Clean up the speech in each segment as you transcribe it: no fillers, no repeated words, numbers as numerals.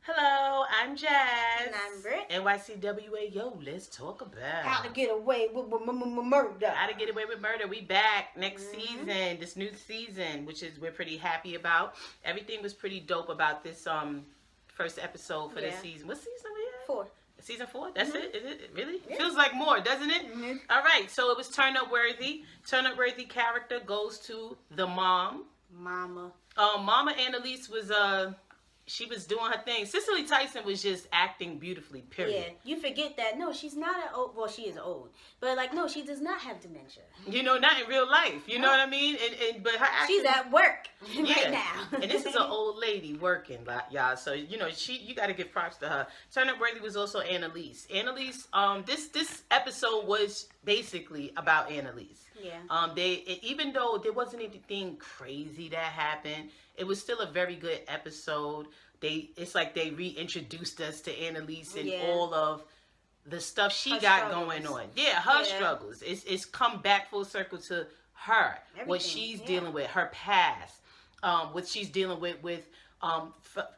Hello, I'm Jazz. And I'm Britt. NYCWA, yo, let's talk about How to get away with murder. How to get away with murder. We back next season, this new season, which is we're pretty happy about. Everything was pretty dope about this first episode for this season. What season we at? 4. Season 4? That's it? Is it really? Yeah. Feels like more, doesn't it? All right, so it was Turn Up Worthy. Turn Up Worthy character goes to the mom. Mama Annalise was she was doing her thing. Cicely Tyson was just acting beautifully, period. Yeah, you forget that. No, she's not an old. Well, she is old, but like, no, she does not have dementia. You know, not in real life. You know what I mean? But her acting, she's at work right now. And this is an old lady working, y'all. So you know, you got to give props to her. Turn Up Worthy was also Annalise. Annalise, this episode was basically about Annalise. Yeah. Even though there wasn't anything crazy that happened, it was still a very good episode. It's like they reintroduced us to Annalise and all of the stuff she got going on. Yeah, her struggles. It's come back full circle to her. Everything. What she's dealing with, her past, what she's dealing with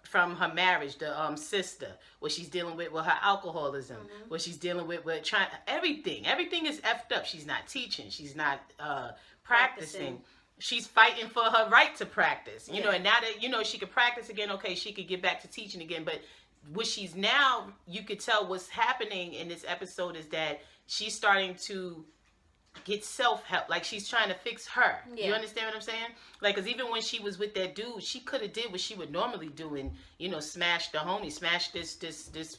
from her marriage, the sister, what she's dealing with her alcoholism, what she's dealing with trying everything is effed up. She's not teaching, she's not practicing. She's fighting for her right to practice, you know, and now that, you know, she could practice again, okay, she could get back to teaching again. But what she's now, you could tell what's happening in this episode is that she's starting to get self-help. Like, she's trying to fix her. You understand what I'm saying? Like, because even when she was with that dude, she could have did what she would normally do and, you know, smash the homie, smash this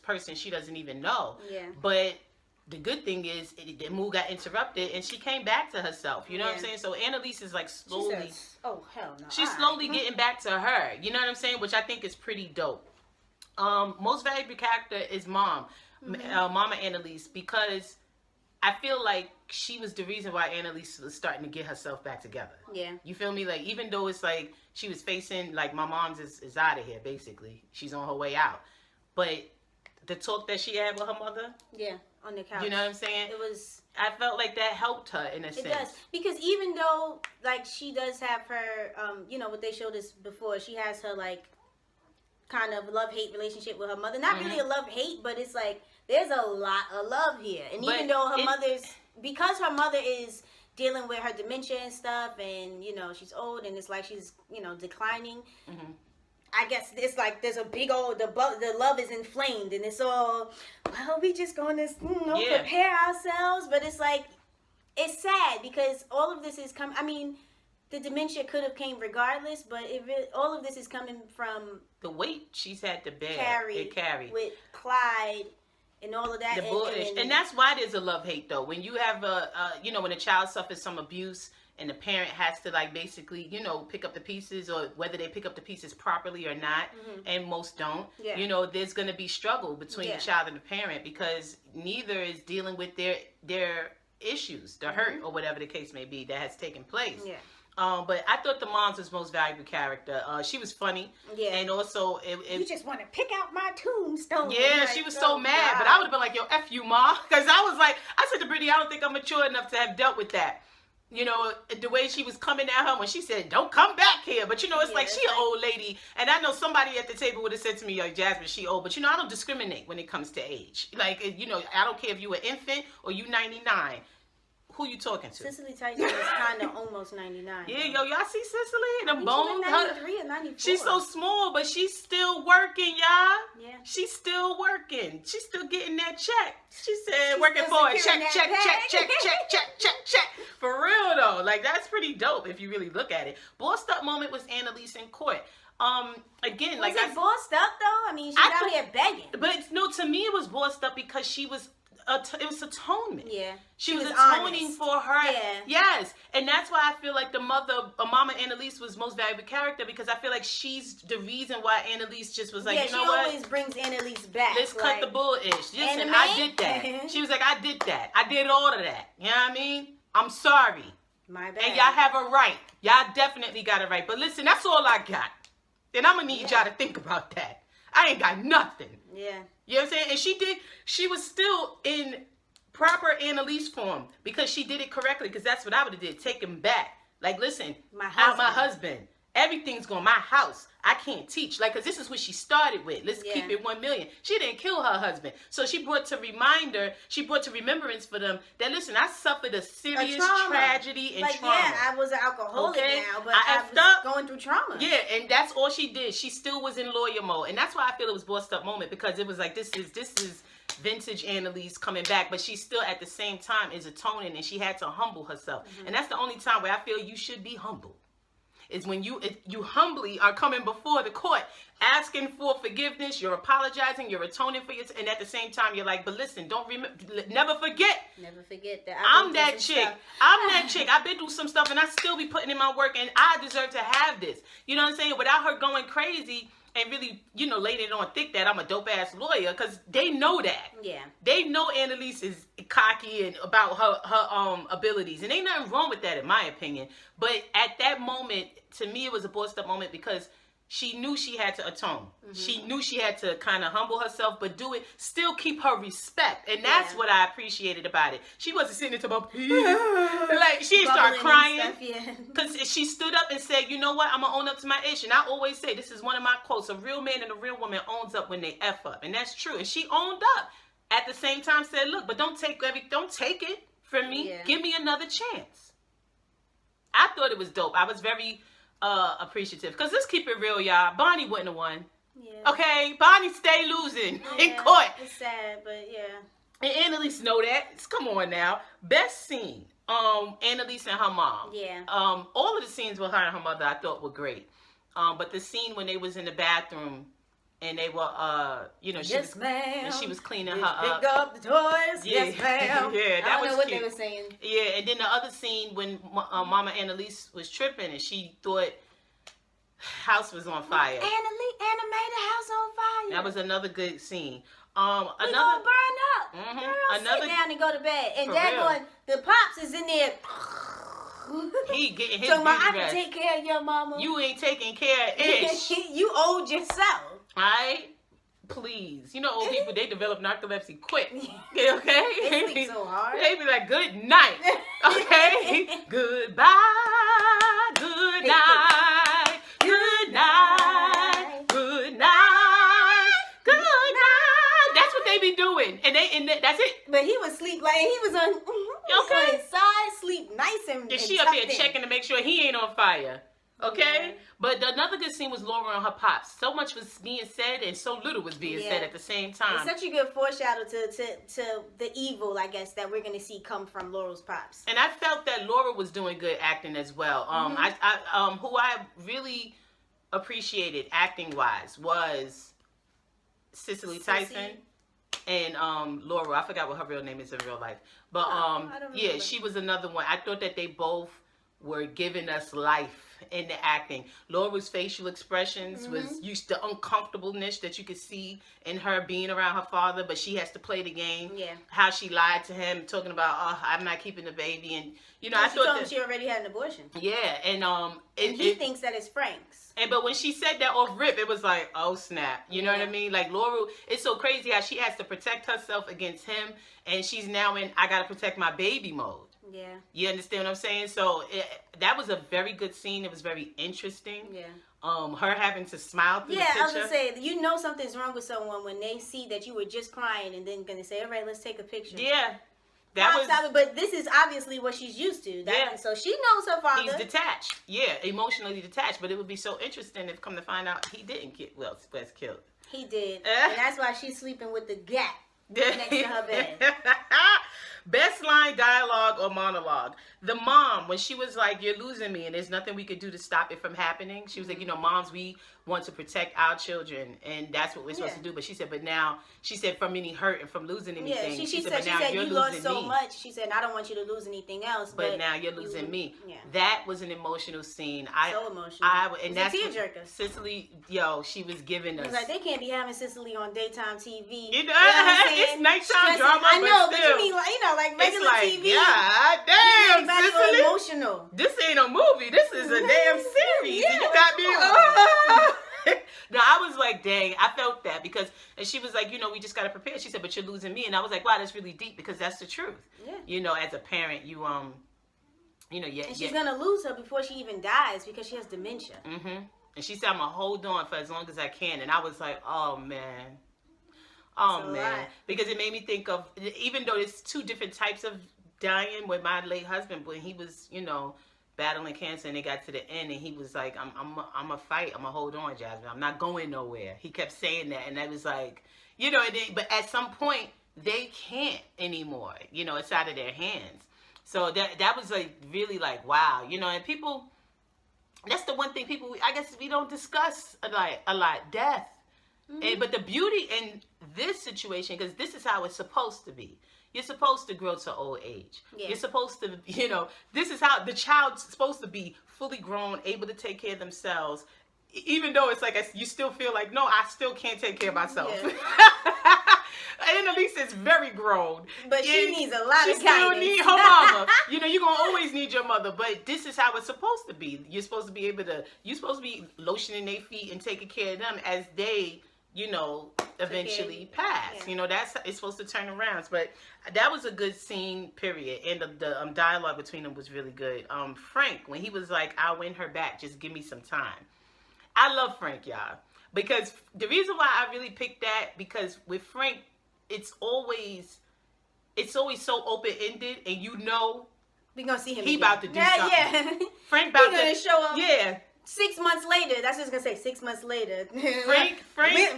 person she doesn't even know. Yeah. But the good thing is the mood got interrupted and she came back to herself. You know what I'm saying? So Annalise is like slowly. She says, oh hell no. She's slowly getting back to her. You know what I'm saying? Which I think is pretty dope. Most valuable character is Mama Annalise, because I feel like she was the reason why Annalise was starting to get herself back together. Yeah. You feel me? Like, even though it's like she was facing, like, my mom's is out of here, basically. She's on her way out. But the talk that she had with her mother. Yeah. On the couch. You know what I'm saying? It was. I felt like that helped her in a sense. It does, because even though like she does have her, you know what they showed us before, she has her like kind of love-hate relationship with her mother. Not really a love-hate, but it's like there's a lot of love here. And even though her because her mother is dealing with her dementia and stuff, and you know she's old, and it's like she's, you know, declining. I guess it's like there's a big old, the love is inflamed, and it's all, well, we just going to, you know, prepare ourselves. But it's like, it's sad because all of this is coming. I mean, the dementia could have came regardless, but all of this is coming from the weight she's had to bear. Carry with Clyde and all of that. And that's why there's a love-hate, though. When you have you know, when a child suffers some abuse, and the parent has to, like, basically, you know, pick up the pieces, or whether they pick up the pieces properly or not, and most don't, you know, there's going to be struggle between the child and the parent, because neither is dealing with their issues, the hurt, or whatever the case may be that has taken place. But I thought the mom's was most valuable character. She was funny. And also, you just want to pick out my tombstone. Yeah, like, she was so mad. But I would have been like, yo, F you, Ma. Because I was like, I said to Brittany, I don't think I'm mature enough to have dealt with that. You know, the way she was coming at her when she said, don't come back here. But, you know, it's like, she an old lady. And I know somebody at the table would have said to me, yo, Jasmine, she old. But, you know, I don't discriminate when it comes to age. Like, you know, I don't care if you an infant or you 99. Who you talking to? Cicely Tyson is kind of almost 99. Yeah, yo, y'all see Cicely? The bones. 93 or 94. She's so small, but she's still working, y'all. Yeah. She's still working. She's still getting that check. She said, working for a check. For real, though. Like, that's pretty dope if you really look at it. Bossed up moment was Annalise in court. Again, was it bossed up, though? I mean, she's out here begging. But, no, to me, it was bossed up because she was... it was atonement. Yeah. She was atoning honest. For her. Yeah. Yes. And that's why I feel like the mother, Mama Annalise, was most valuable character, because I feel like she's the reason why Annalise just was like, you know what? she always brings Annalise back. Let's cut the bull-ish. Listen, I did that. She was like, I did that. I did all of that. You know what I mean? I'm sorry. My bad. And y'all have a right. Y'all definitely got a right. But listen, that's all I got. And I'm going to need y'all to think about that. I ain't got nothing. Yeah. You know what I'm saying? And she was still in proper Annalise form, because she did it correctly, because that's what I would have did. Take him back. Like, listen, my husband. everything's going. My house, I can't teach. Like, because this is what she started with. Let's keep it 1 million. She didn't kill her husband. So she brought to remembrance for them that, listen, I suffered a serious tragedy and trauma. Yeah, I was an alcoholic now, but I was going through trauma. Yeah, and that's all she did. She still was in lawyer mode. And that's why I feel it was bossed up moment, because it was like, this is vintage Annalise coming back, but she still at the same time is atoning, and she had to humble herself. And that's the only time where I feel you should be humble. Is when you humbly are coming before the court, asking for forgiveness, you're apologizing, you're atoning for your, and at the same time you're like, but listen, never forget that I'm that chick. I'm that chick. I've been through some stuff, and I still be putting in my work, and I deserve to have this. You know what I'm saying? Without her going crazy and really, laying it on thick that I'm a dope ass lawyer, because they know that. Yeah. They know Annalise is cocky and about her abilities, and ain't nothing wrong with that in my opinion. But at that moment, to me, it was a bossed up moment because she knew she had to atone. She knew she had to kind of humble herself, but do it, still keep her respect. And that's what I appreciated about it. She wasn't sitting there about like, she didn't start crying. Because she stood up and said, you know what, I'm going to own up to my issue. And I always say, this is one of my quotes, a real man and a real woman owns up when they F up. And that's true. And she owned up. At the same time said, look, but don't take it from me. Yeah. Give me another chance. I thought it was dope. I was very appreciative. Because let's keep it real, y'all. Bonnie wouldn't have won. Yeah. Okay? Bonnie stay losing in court. It's sad, but yeah. And Annalise know that. Come on now. Best scene. Annalise and her mom. Yeah. All of the scenes with her and her mother I thought were great. But the scene when they was in the bathroom and they were, she was cleaning her up. Pick up the toys. Yeah. Yes, ma'am. Yeah, that was I don't know what cute. they were saying. Yeah, and then the other scene when Mama Annalise was tripping and she thought house was on fire. Anna made the house on fire. That was another good scene. We gonna burn up. Girl, sit down and go to bed. And Dad going, the pops is in there. He getting his so I rest. can take care of your mama. You ain't taking care of ish. You owed yourself. Alright? Please. You know old people, they develop narcolepsy quick. Okay? They sleep so hard. They be like, good night. Okay? Goodbye. Good night. Good night. Good night. Good night. That's what they be doing. And that's it. But he was sleep like he was on his side, sleep nice and she up here checking to make sure he ain't on fire. Okay? Yeah. But another good scene was Laura and her pops. So much was being said and so little was being said at the same time. It's such a good foreshadow to the evil, I guess, that we're going to see come from Laura's pops. And I felt that Laura was doing good acting as well. Who I really appreciated acting-wise was Cicely Tyson and Laura. I forgot what her real name is in real life. But yeah, she was another one. I thought that they both were giving us life in the acting. Laura's facial expressions was used to uncomfortableness that you could see in her being around her father, but she has to play the game. Yeah. How she lied to him, talking about, oh, I'm not keeping the baby, and I thought told him she already had an abortion. Yeah, and he thinks that it's Frank's. But when she said that off rip, it was like, oh snap. You know what I mean? Like Laura, it's so crazy how she has to protect herself against him, and she's now in I gotta protect my baby mode. Yeah. You understand what I'm saying? So that was a very good scene. It was very interesting. Yeah. Her having to smile through the picture. Yeah, I was gonna say, you know something's wrong with someone when they see that you were just crying and then gonna say, all right, let's take a picture. Yeah. But this is obviously what she's used to. So she knows her father. He's detached. Yeah, emotionally detached. But it would be so interesting if come to find out he didn't get Wes killed. He did. And that's why she's sleeping with the gap next to her bed. Best line, dialogue, or monologue. The mom, when she was like, you're losing me and there's nothing we could do to stop it from happening. She was like, moms, we want to protect our children and that's what we're supposed to do. But she said, from any hurt and from losing anything. Yeah, she said you lost so much. She said, I don't want you to lose anything else. But now you're losing me. Yeah. That was an emotional scene. So emotional. And that's a tearjerker. Cicely, she was giving us. It was like, they can't be having Cicely on daytime TV. It's nighttime drama. I know, but you mean like regular TV. Yeah, damn, Cicely. Emotional. This ain't a movie. This is a damn series. And you got me. No, I was like, dang, I felt that because, and she was like, we just got to prepare. She said, but you're losing me. And I was like, wow, that's really deep because that's the truth. Yeah. As a parent, you know, and she's gonna lose her before she even dies because she has dementia. And she said, I'm gonna hold on for as long as I can. And I was like, oh man. Oh man. Because it made me think of, even though it's two different types of dying, with my late husband, when he was, you know, battling cancer and they got to the end and he was like, I'm a fight, I'm gonna hold on, Jasmine, I'm not going nowhere. He kept saying that, and I was like, you know, but at some point they can't anymore, you know, it's out of their hands. So that was like really like, wow, you know. And people, that's the one thing people, I guess we don't discuss a lot, death. And but the beauty in this situation, because this is how it's supposed to be. You're supposed to grow to old age. Yeah. You're supposed to, you know, this is how the child's supposed to be fully grown, able to take care of themselves. Even though it's like, you still feel like, no, I still can't take care of myself. Yeah. And at least it's very grown. But she needs a lot of guidance. She still needs her mama. You know, you're going to always need your mother. But this is how it's supposed to be. You're supposed to be able to, you're supposed to be lotioning their feet and taking care of them as they, you know, eventually pass. Yeah. You know, it's supposed to turn around. But that was a good scene, period. And the dialogue between them was really good. Frank, when he was like, I'll win her back, just give me some time. I love Frank, y'all. Because the reason why I really picked that, because with Frank, it's always so open-ended, and you know we're gonna see him. He about to do something. Yeah. Frank about to show up. Yeah. 6 months later, that's just gonna say 6 months later. Frank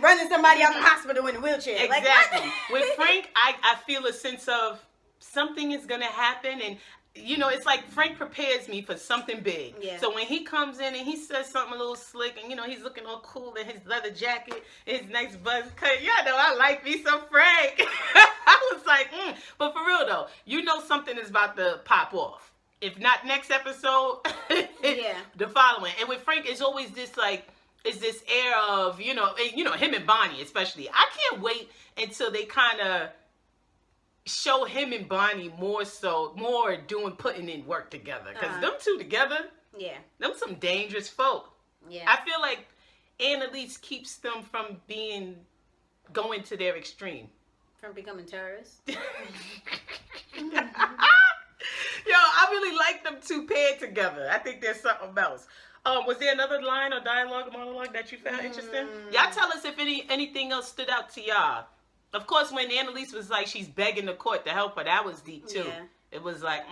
running somebody out of the hospital in a wheelchair. Exactly. Like, with Frank, I feel a sense of something is gonna happen, and you know, it's like Frank prepares me for something big. Yeah. So when he comes in and he says something a little slick, and you know, he's looking all cool in his leather jacket, his nice buzz cut. Y'all know I like me some Frank. I was like, But for real though, you know something is about to pop off. If not next episode, the following. And with Frank, it's always this like, it's this air of, you know, him and Bonnie especially. I can't wait until they kind of show him and Bonnie more putting in work together. Because them two together, them some dangerous folk. Yeah. I feel like Annalise keeps them from going to their extreme. From becoming terrorists? Yo, I really like them two paired together. I think there's something else. Was there another line or dialogue or monologue that you found interesting? Y'all tell us if anything else stood out to y'all. Of course, when Annalise was like, she's begging the court to help her, that was deep too. Yeah. It was like,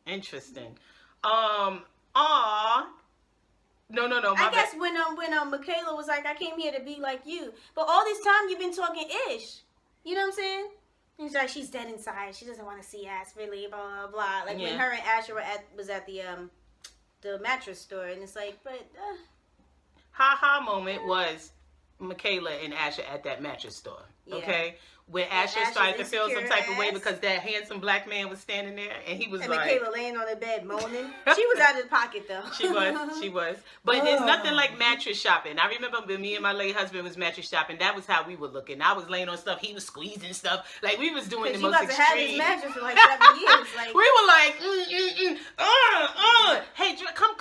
interesting. No. I guess when Michaela was like, I came here to be like you, but all this time you've been talking ish. You know what I'm saying? He's like, she's dead inside. She doesn't want to see us, really, blah, blah, blah. Like, when her and Asher was at the mattress store, and it's like, but... Ha-ha moment was Michaela and Asher at that mattress store, okay? When Asher started to feel some type of way because that handsome black man was standing there, and he was and like... And Michaela laying on the bed moaning. She was out of the pocket, though. She was. But there's nothing like mattress shopping. I remember when me and my late husband was mattress shopping, that was how we were looking. I was laying on stuff, he was squeezing stuff. Like, we was doing the most extreme. Because you got to have this mattress for like 7 years. Like... We were like, hey, come,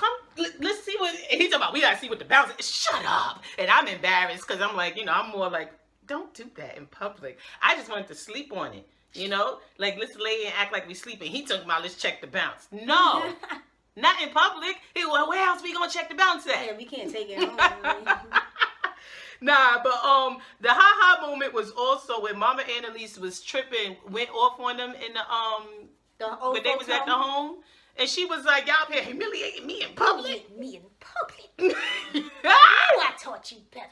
let's see what... He's talking about, we got to see what the bounce is. Shut up. And I'm embarrassed because I'm like, you know, I'm more like... Don't do that in public. I just wanted to sleep on it, you know? Like, let's lay and act like we sleeping. He talking about, let's check the bounce. No, not in public. Well, where else we gonna check the bounce at? Yeah, we can't take it home. Nah, but the ha-ha moment was also when Mama Annalise was tripping, went off on them in when they was at the home. And she was like, y'all here humiliating me in public. Humiliating me in public. I taught you better.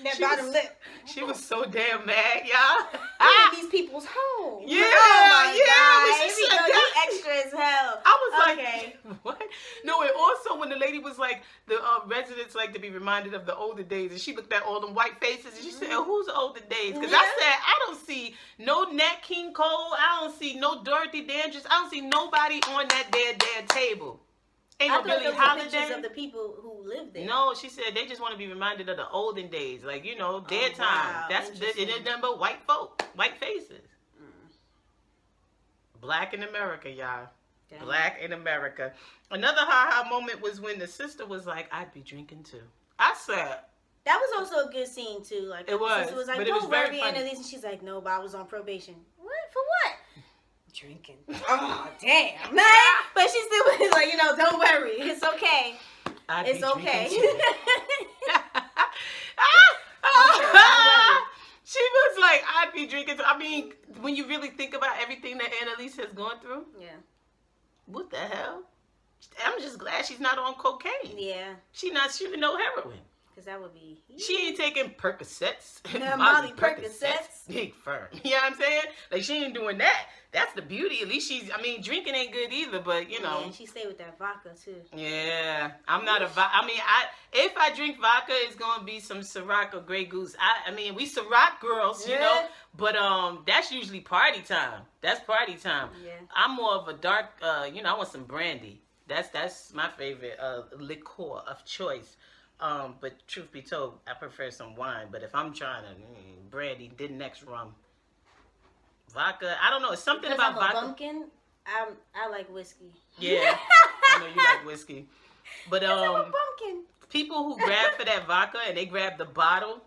That bottom lip. She was so damn mad, y'all. These people's home. Yeah, oh my God. She said that extra as hell. I was like, what? No, and also when the lady was like, the residents like to be reminded of the older days, and she looked at all them white faces, and she said, who's the older days? Because I said, I don't see no Nat King Cole, I don't see no Dorothy Dandridge, I don't see nobody on that dead table. Ain't no Billie Holiday. Of the people who live there. No, she said they just want to be reminded of the olden days, like, you know, their time. Wow. That's it. Is nothing but white folk, white faces. Black in America, y'all. Damn. Black in America. Another ha-ha moment was when the sister was like, "I'd be drinking too." I said. That was also a good scene too. Like it was. The sister was like, but it was "Don't worry, Annalise," and she's like, "No, but I was on probation." What? For what? drinking. Oh, damn. But she still was like, you know, don't worry. It's okay. It's okay. She was like, I'd be drinking. I mean, when you really think about everything that Annalise has gone through. Yeah. What the hell? I'm just glad she's not on cocaine. Yeah. She's not shooting no heroin. Because that would be... She ain't taking Percocets. Molly Percocets. Big firm. You know what I'm saying? Like, she ain't doing that. That's the beauty. At least she's... I mean, drinking ain't good either, but, you know. Yeah, and she stayed with that vodka, too. Yeah. I'm not a... I mean, if I drink vodka, it's going to be some Ciroc or Grey Goose. I mean, we Ciroc girls, you know. But that's usually party time. That's party time. Yeah. I'm more of a dark... you know, I want some brandy. That's my favorite liqueur of choice. But truth be told, I prefer some wine. But if I'm trying to brandy, then next rum, vodka. I don't know. It's something Because about I'm a vodka. bumpkin, I like whiskey. Yeah, I know you like whiskey. But I'm a bumpkin. people who grab for that vodka and they grab the bottle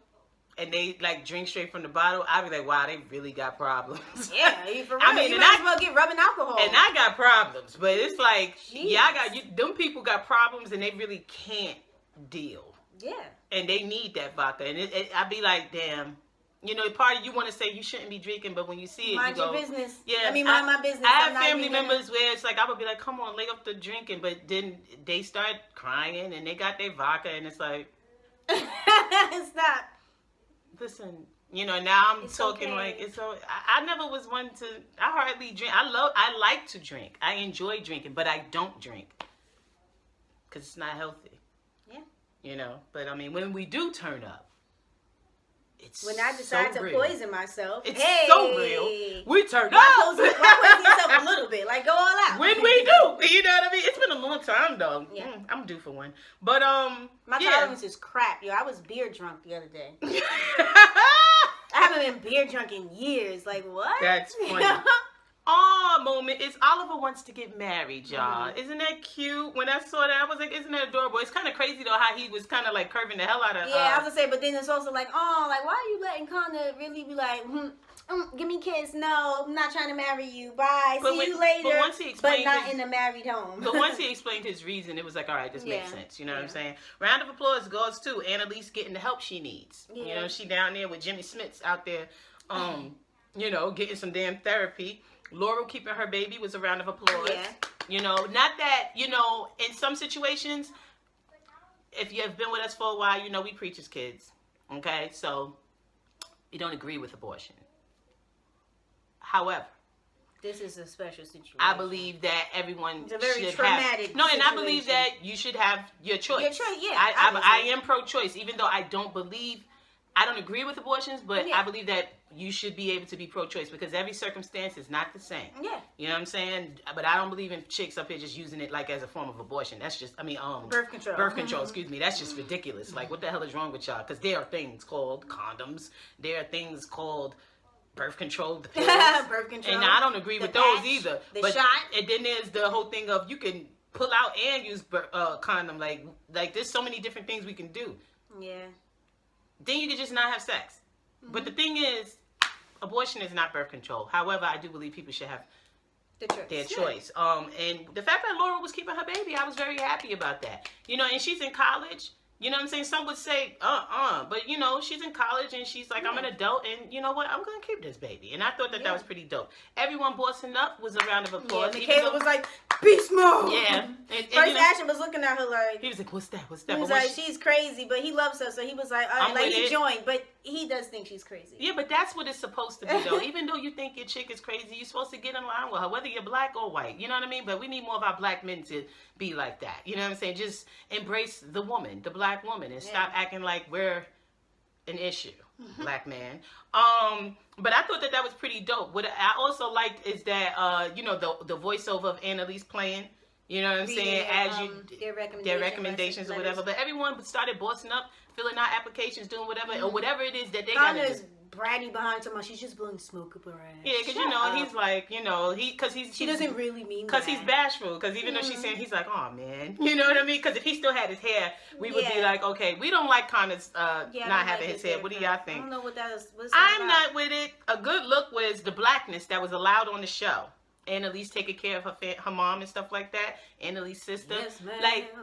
and they like drink straight from the bottle, I be like, wow, they really got problems. Yeah, you for real. I mean, you might as well get rubbing alcohol. And I got problems, but it's like, Jeez. yeah, them people got problems and they really can't deal. Yeah. And they need that vodka. And I be like, damn. You know, part of you want to say you shouldn't be drinking, but when you see it, mind you go, your business. Yeah, I mean, mind my business. I have family members where it's like, I would be like, come on, lay off the drinking. But then they start crying and they got their vodka and it's like. It's not. Listen, you know, now I'm It's talking okay. like, it's so, I never was one to, I hardly drink. I like to drink. I enjoy drinking, but I don't drink. Because it's not healthy. Yeah. You know, but I mean, when we do turn up, it's When I decide so to real. poison myself, It's hey, so real. We turn Why up. poison yourself a little bit? Like, go all out. When we do, you know what I mean? It's been a long time though. Yeah. I'm due for one. But My yeah. tolerance is crap, yo. I was beer drunk the other day. I haven't been beer drunk in years. Like, what? That's funny. Oh, moment. It's Oliver wants to get married, y'all. Mm-hmm. Isn't that cute? When I saw that, I was like, isn't that adorable? It's kind of crazy, though, how he was kind of, like, curving the hell out of Yeah, I was gonna say, but then it's also like, oh, like, why are you letting Connor really be like, give me kiss? No, I'm not trying to marry you. Bye. See you later. But once he explained not in a married home. But once he explained his reason, it was like, all right, this makes sense. You know what I'm saying? Round of applause goes to Annalise getting the help she needs. Yeah. You know, she down there with Jimmy Smits out there, you know, getting some damn therapy. Laurel keeping her baby was a round of applause. Yeah. You know, not that, you know, in some situations, if you have been with us for a while, you know we preach as kids. Okay? So, you don't agree with abortion. However, This is a special situation. I believe that everyone It's a very should traumatic have. No, and I situation. believe that you should have your choice. Your choice, yeah, I obviously. am pro-choice, even though I don't agree with abortions, but Yeah. I believe that you should be able to be pro-choice because every circumstance is not the same. Yeah. You know what I'm saying? But I don't believe in chicks up here just using it like as a form of abortion. That's just, birth control. Birth control, excuse me. That's just ridiculous. Like, what the hell is wrong with y'all? Because there are things called condoms. There are things called birth control, the pills. Birth control. And I don't agree with the those patch, either. The shot. And then there's the whole thing of you can pull out and use condom. Like there's so many different things we can do. Yeah. Then you can just not have sex. Mm-hmm. But the thing is, abortion is not birth control. However, I do believe people should have their choice. And the fact that Laura was keeping her baby, I was very happy about that. You know, and she's in college. You know what I'm saying? Some would say, but you know, she's in college and she's like, I'm an adult and you know what? I'm going to keep this baby. And I thought that was pretty dope. Everyone bossing up was a round of applause. Yeah, Michaela was like, beast mode. Yeah. And, First, you know, Ashton was looking at her like, he was like, what's that? What's that? he was But when like, she's crazy, but he loves her. So he was like, all I'm right, like with he it. joined, but he does think she's crazy. Yeah, but that's what it's supposed to be, though. Even though you think your chick is crazy, you're supposed to get in line with her, whether you're black or white. You know what I mean? But we need more of our black men to be like that. You know what I'm saying? Just embrace the woman, the black woman, and stop acting like we're an issue, black man. But I thought that was pretty dope. What I also liked is that, you know, the voiceover of Annalise playing. You know what I'm saying? As you their recommendations or whatever. But everyone started bossing up, filling out applications, doing whatever or whatever it is that they got to do. Bratty behind someone. She's just blowing smoke up her ass. Yeah, because you know he's like, you know, she doesn't really mean because he's bashful. Because even though she's saying, he's like, oh man, you know what I mean? Because if he still had his hair, we would be like, okay, we don't like Connor's not having his hair. What do y'all think? I don't know what that is. I'm not with it. A good look was the blackness that was allowed on the show. Annalise taking care of her mom and stuff like that. Annalise's sister. Yes, ma'am. Like,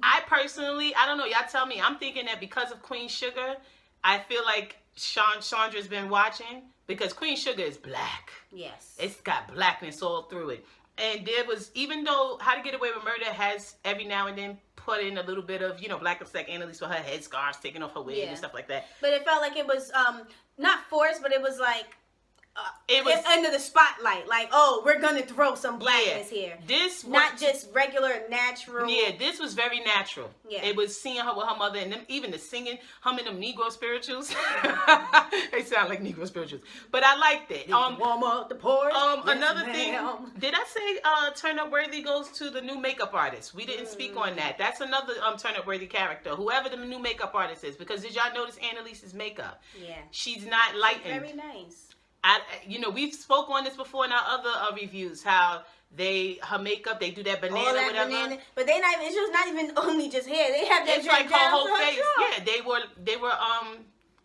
I personally, I don't know. Y'all tell me. I'm thinking that because of Queen Sugar, I feel like Chandra's been watching because Queen Sugar is black. Yes. It's got blackness all through it. And there was, even though How to Get Away with Murder has every now and then put in a little bit of, blackness, like Annalise with her headscarves, taking off her wig and stuff like that. But it felt like it was not forced, but it was like it was under the spotlight. Like, oh, we're gonna throw some blackness here. This not just regular, natural. Yeah, this was very natural. Yeah. It was seeing her with her mother and them, even the singing, humming them Negro spirituals. They sound like Negro spirituals, but I liked it. Warm up the porch. Another thing, did I say Turn Up Worthy goes to the new makeup artist? We didn't speak on that. That's another Turn Up Worthy character, whoever the new makeup artist is. Because did y'all notice Annalise's makeup? Yeah, she's not lightened. Very nice. We've spoke on this before in our other reviews, how her makeup, they do that banana, whatever. Banana, but they not even, it's just not even only just hair. They have that. It's like her whole face. Yeah, they were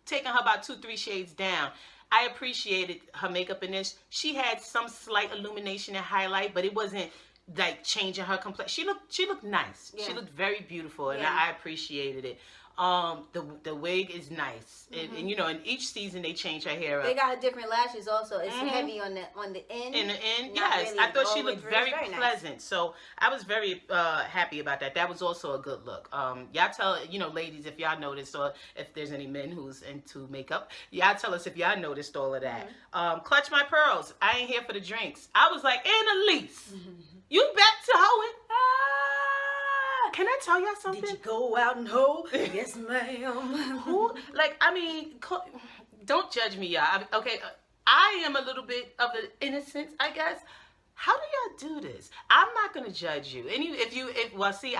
taking her about 2-3 shades down. I appreciated her makeup in this. She had some slight illumination and highlight, but it wasn't like changing her complexion. She looked nice. Yeah. She looked very beautiful, and I appreciated it. The wig is nice, and in each season they change her hair up. They got her different lashes also. It's heavy on the end. In the end, yes. Really, I thought she looked very pleasant. Nice. So I was very happy about that. That was also a good look. Y'all tell ladies if y'all noticed, or if there's any men who's into makeup, y'all tell us if y'all noticed all of that. Clutch My Pearls. I ain't here for the drinks. I was like, Annalise, you back to hoeing? Can I tell y'all something? Did you go out and hoe? Yes, ma'am. Who? Don't judge me, y'all. Okay, I am a little bit of an innocence, I guess. How do y'all do this? I'm not gonna judge you. I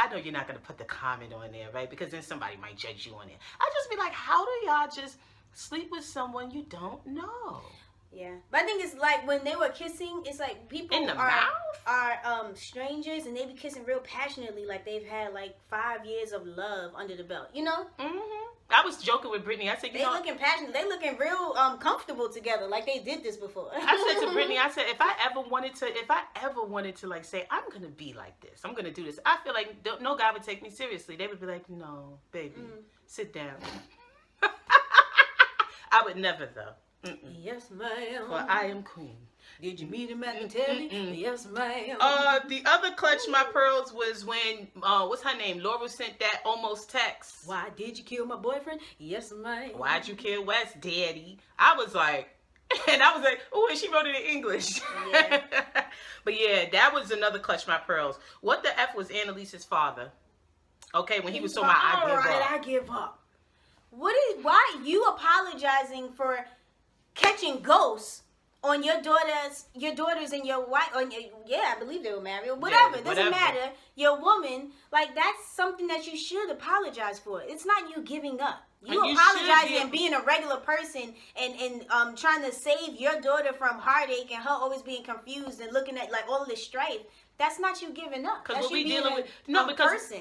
know you're not gonna put the comment on there, right? Because then somebody might judge you on it. I just be like, how do y'all just sleep with someone you don't know? Yeah, but I think it's like when they were kissing, it's like people are strangers and they be kissing real passionately, like they've had like 5 years of love under the belt, I was joking with Brittany. I said, they looking passionate, they looking real comfortable together, like they did this before. I said to Brittany, if I ever wanted to like say I'm gonna be like this, I'm gonna do this, I feel like no guy would take me seriously. They would be like, no, baby, sit down. I would never though. Yes, ma'am. For I am queen. Did you meet him at the telly? Yes, ma'am. The other Clutch My Pearls was when what's her name? Laura sent that almost text. Why did you kill my boyfriend? Yes, ma'am. Why'd you kill Wes, Daddy? I was like, oh, and she wrote it in English. Yeah. But yeah, that was another Clutch My Pearls. What the F was Annalise's father? Okay, when he was talking about I give up. Why you apologizing for catching ghosts on your daughters and your wife, I believe they were married, whatever, doesn't matter, your woman, like that's something that you should apologize for. It's not you giving up. You apologizing and being a regular person and trying to save your daughter from heartache and her always being confused and looking at like all of this strife. That's not you giving up. Because what we dealing with,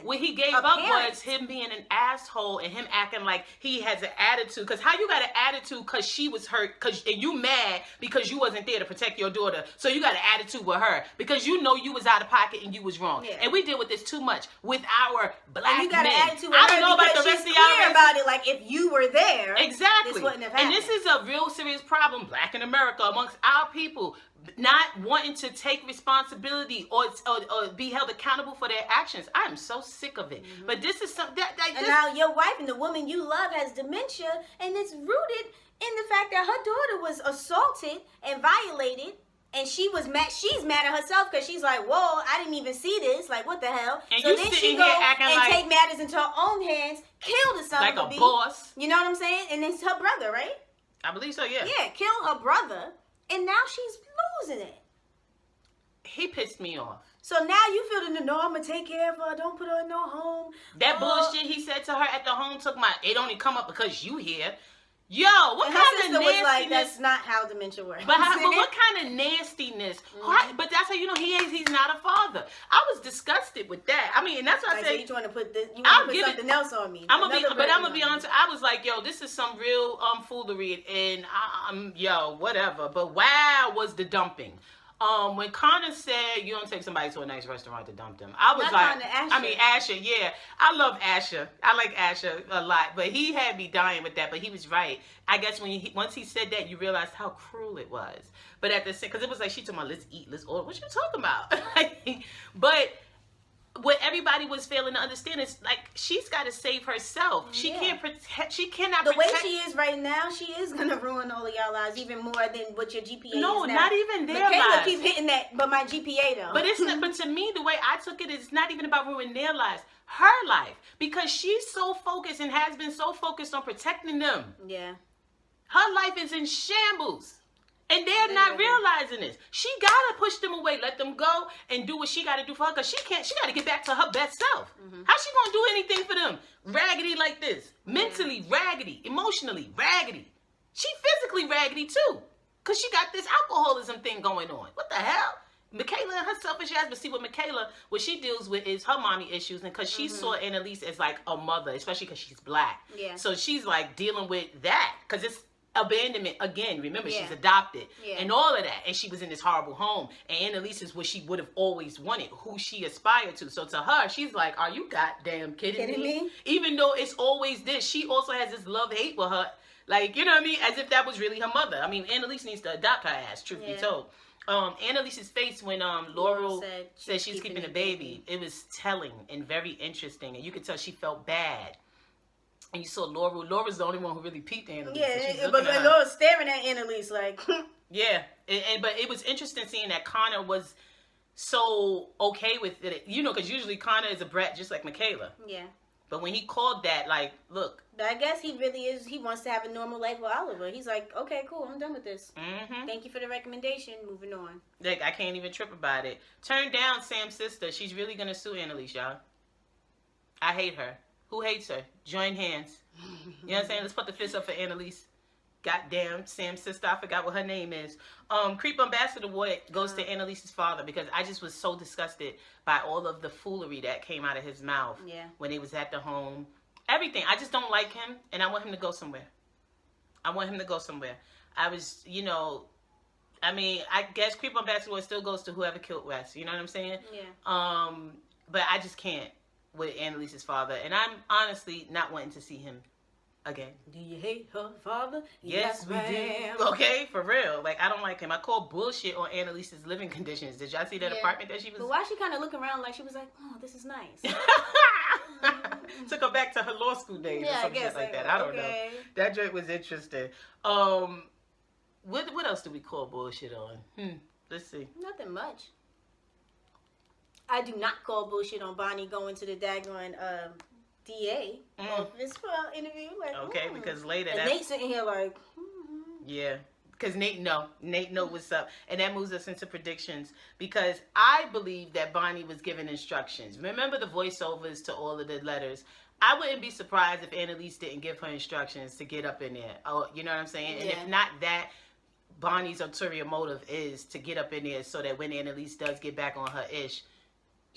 what he gave up was him being an asshole and him acting like he has an attitude. Because how you got an attitude because she was hurt, and you mad because you wasn't there to protect your daughter. So you got an attitude with her because you know you was out of pocket and you was wrong. Yeah. And we deal with this too much with our black men. You got an attitude with her. I don't know about the rest of y'all. Clear about it. Like if you were there, exactly. This wouldn't have happened. And this is a real serious problem, black in America, amongst our people. Not wanting to take responsibility or be held accountable for their actions. I am so sick of it. But this is something and now your wife and the woman you love has dementia, and it's rooted in the fact that her daughter was assaulted and violated, and she's mad at herself because she's like, whoa, I didn't even see this. Like, what the hell? And so then she go and take matters into her own hands, kill the son like of a boss. You know what I'm saying? And it's her brother, right? I believe so, yeah. Yeah, kill her brother. And now she's losing it. He pissed me off. So now you feel the no, I'm going to take care of her. Don't put her in no home. That bullshit he said to her at the home it only come up because you here. Yo, what kind of nastiness? Was like, that's not how dementia works. But what kind of nastiness? But that's how you know he's not a father. I was disgusted with that. I mean, and that's why I said you want to put something else on me. I'm gonna be honest. I was like, yo, this is some real foolery, and whatever. But wow, was the dumping. When Connor said you don't take somebody to a nice restaurant to dump them, I was Not like, Connor, Asher. I mean Asher, yeah. I love Asher. I like Asher a lot, but he had me dying with that. But he was right. I guess once he said that, you realized how cruel it was. But at the same, because it was like she told me, let's eat, let's order. What you talking about? But what everybody was failing to understand is like she's got to save herself. She can't protect. She cannot. The protect. way she is right now, she is gonna ruin all of y'all lives even more than what your GPA is now. No, not even their Michaela lives. keep hitting that, but my GPA though. But it's not. But to me, the way I took it is not even about ruining their lives. Her life, because she's so focused and has been so focused on protecting them. Yeah. Her life is in shambles. And they're not realizing this. She gotta push them away, let them go, and do what she gotta do for her. Cause she gotta get back to her best self. How's she gonna do anything for them? Raggedy like this. Mentally raggedy. Emotionally raggedy. She physically raggedy too. Cause she got this alcoholism thing going on. What the hell? Michaela and her selfish ass, but see what Michaela, what she deals with is her mommy issues, and cause she saw Annalise as like a mother, especially cause she's black. Yeah. So she's like dealing with that. Cause it's abandonment again. Remember, she's adopted and all of that, and she was in this horrible home, and Annalise is what she would have always wanted, who she aspired to. So to her, she's like, are you goddamn kidding me? Even though it's always this, she also has this love-hate with her, like, you know what I mean, as if that was really her mother. I mean, Annalise needs to adopt her ass, truth be told. Annalise's face when Laurel said she's keeping the baby, it was telling and very interesting, and you could tell she felt bad. And you saw Laurel. Laura's the only one who really peeped Annalise. Yeah, but Laura's staring at Annalise like. Yeah, but it was interesting seeing that Connor was so okay with it. You know, because usually Connor is a brat just like Michaela. Yeah. But when he called that, like, look. But I guess he really is. He wants to have a normal life with Oliver. He's like, okay, cool, I'm done with this. Thank you for the recommendation. Moving on. Like, I can't even trip about it. Turn down Sam's sister. She's really gonna sue Annalise, y'all. I hate her. Who hates her? Join hands. You know what I'm saying? Let's put the fist up for Annalise. Goddamn, Sam's sister. I forgot what her name is. Creep Ambassador Award goes to Annalise's father because I just was so disgusted by all of the foolery that came out of his mouth when he was at the home. Everything. I just don't like him, and I want him to go somewhere. I want him to go somewhere. I was, you know, I mean, I guess Creep Ambassador Award still goes to whoever killed Wes. You know what I'm saying? Yeah. But I just can't with Annalise's father, and I'm honestly not wanting to see him again. Do you hate her father? Yes, we do. Okay, for real. Like, I don't like him. I call bullshit on Annalise's living conditions. Did y'all see that apartment that she was? But why she kind of looking around like she was like, oh, this is nice. Took her back to her law school days or some shit like that. I don't know. That joint was interesting. What else do we call bullshit on? Let's see. Nothing much. I do not call bullshit on Bonnie going to the daggone DA office for an interview. Like, okay, because later and Nate sitting here like, yeah, because Nate know what's up, and that moves us into predictions because I believe that Bonnie was given instructions. Remember the voiceovers to all of the letters. I wouldn't be surprised if Annalise didn't give her instructions to get up in there. Oh, you know what I'm saying? And if not that, Bonnie's ulterior motive is to get up in there so that when Annalise does get back on her ish,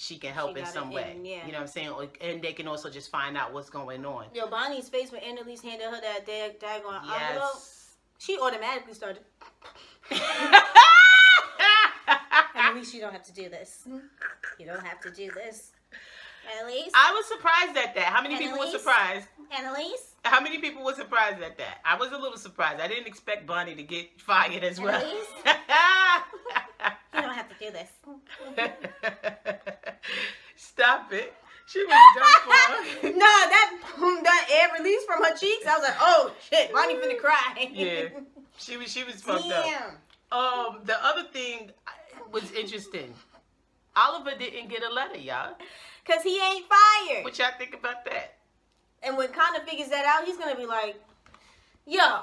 she can help in some way. You know what I'm saying? And they can also just find out what's going on. Yo, Bonnie's face when Annalise handed her that daggone envelope, she automatically started. Annalise, you don't have to do this. You don't have to do this. Annalise? I was surprised at that. How many people were surprised? Annalise? How many people were surprised at that? I was a little surprised. I didn't expect Bonnie to get fired as well. You don't have to do this. Stop it. She was done for. No, that air release from her cheeks. I was like, oh shit, Bonnie finna cry. Yeah, she was fucked up. The other thing was interesting. Oliver didn't get a letter, y'all. Cause he ain't fired. What y'all think about that? And when Connor figures that out, he's gonna be like, yo.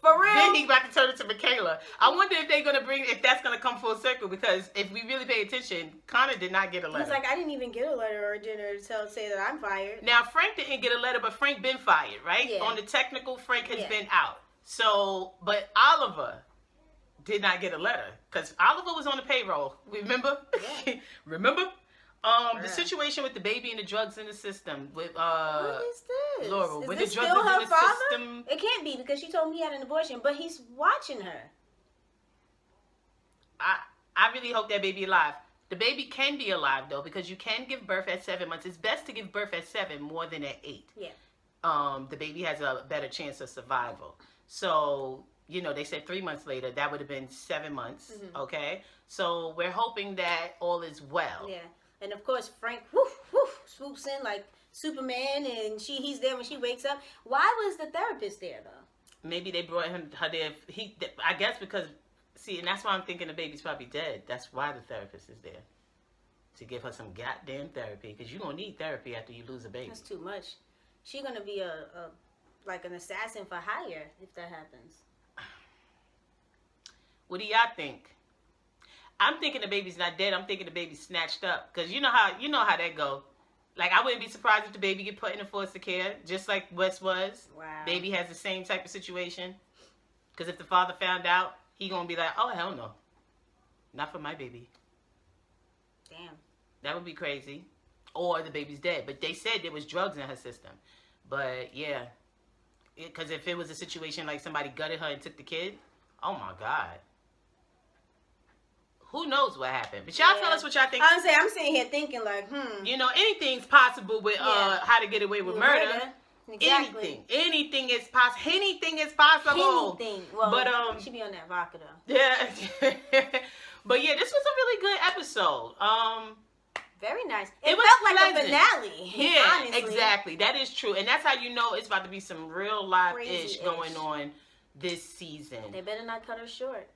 For real? Then he about to turn it to Michaela. I wonder if that's gonna come full circle because if we really pay attention, Connor did not get a letter. He's like, I didn't even get a letter or dinner to say that I'm fired. Now Frank didn't get a letter, but Frank been fired, right? Yeah. On the technical, Frank has been out. So, but Oliver did not get a letter because Oliver was on the payroll. Remember? Yeah. Remember? The situation with the baby and the drugs in the system with what is this? Laurel. Is when this the drugs still her in the father? system, it can't be because she told me he had an abortion, but he's watching her. I really hope that baby alive. The baby can be alive though, because you can give birth at 7 months. It's best to give birth at 7 more than at 8. Yeah. The baby has a better chance of survival. So, you know, they said 3 months later, that would have been 7 months. Okay. So we're hoping that all is well. Yeah. And of course, Frank swoops in like Superman, and he's there when she wakes up. Why was the therapist there though? Maybe they brought her there. I guess because, see, and that's why I'm thinking the baby's probably dead. That's why the therapist is there. To give her some goddamn therapy. Because you're going to need therapy after you lose a baby. That's too much. She's going to be like an assassin for hire if that happens. What do y'all think? I'm thinking the baby's not dead. I'm thinking the baby's snatched up. Because you know how that go. Like, I wouldn't be surprised if the baby get put in foster care, just like Wes was. Wow. Baby has the same type of situation. Because if the father found out, he going to be like, oh, hell no. Not for my baby. Damn. That would be crazy. Or the baby's dead. But they said there was drugs in her system. But, yeah. Because if it was a situation like somebody gutted her and took the kid, oh, my God. Who knows what happened? But y'all tell us what y'all think. I'm sitting here thinking like, You know, anything's possible with How to Get Away with Murder. Exactly. Anything is possible. Anything is possible. Anything. Well, but she be on that vodka though. Yeah. But yeah, this was a really good episode. Very nice. It felt was like pleasant. a finale. Yeah, honestly. exactly. That is true, and that's how you know it's about to be some real live ish Crazy-ish. going on this season. They better not cut her short.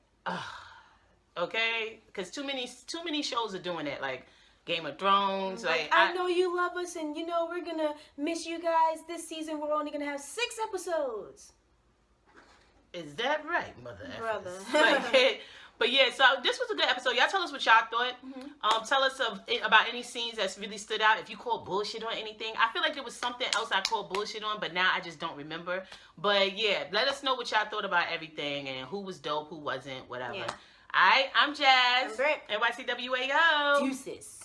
Okay, because too many shows are doing that, like Game of Thrones. Like I know you love us, and you know we're gonna miss you guys this season. We're only gonna have 6 episodes. Is that right, mother? Brother. Like, but yeah, so this was a good episode. Y'all tell us what y'all thought. Tell us about any scenes that's really stood out. If you called bullshit on anything. I feel like there was something else I called bullshit on, but now I just don't remember. But yeah, let us know what y'all thought about everything and who was dope, who wasn't, whatever. Yeah. I'm Jazz. I'm Britt. NYCWAO. Deuces.